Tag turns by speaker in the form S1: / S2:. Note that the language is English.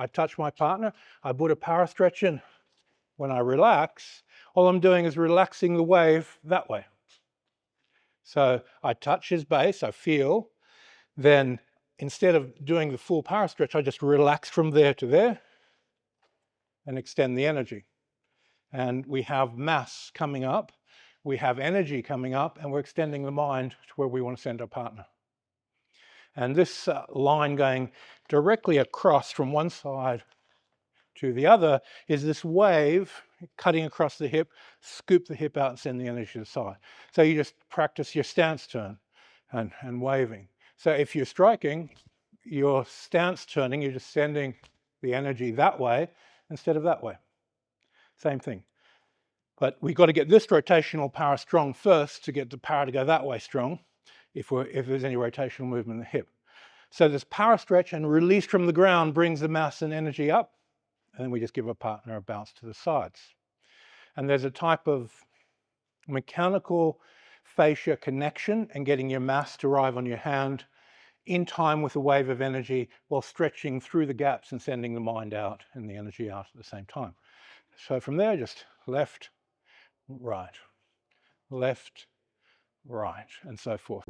S1: I touch my partner, I put a power stretch in. When I relax, all I'm doing is relaxing the wave that way. So I touch his base, I feel, then instead of doing the full power stretch, I just relax from there to there and extend the energy. And we have mass coming up, we have energy coming up, and we're extending the mind to where we want to send our partner. And this line going directly across from one side to the other is this wave cutting across the hip, scoop the hip out and send the energy to the side. So you just practice your stance turn and waving. So if you're striking, your stance turning, you're just sending the energy that way instead of that way. Same thing. But we've got to get this rotational power strong first to get the power to go that way strong if there's any rotational movement in the hip. So this power stretch and release from the ground brings the mass and energy up, and then we just give a partner a bounce to the sides. And there's a type of mechanical fascia connection and getting your mass to arrive on your hand in time with a wave of energy while stretching through the gaps and sending the mind out and the energy out at the same time. So from there, just left, right, and so forth.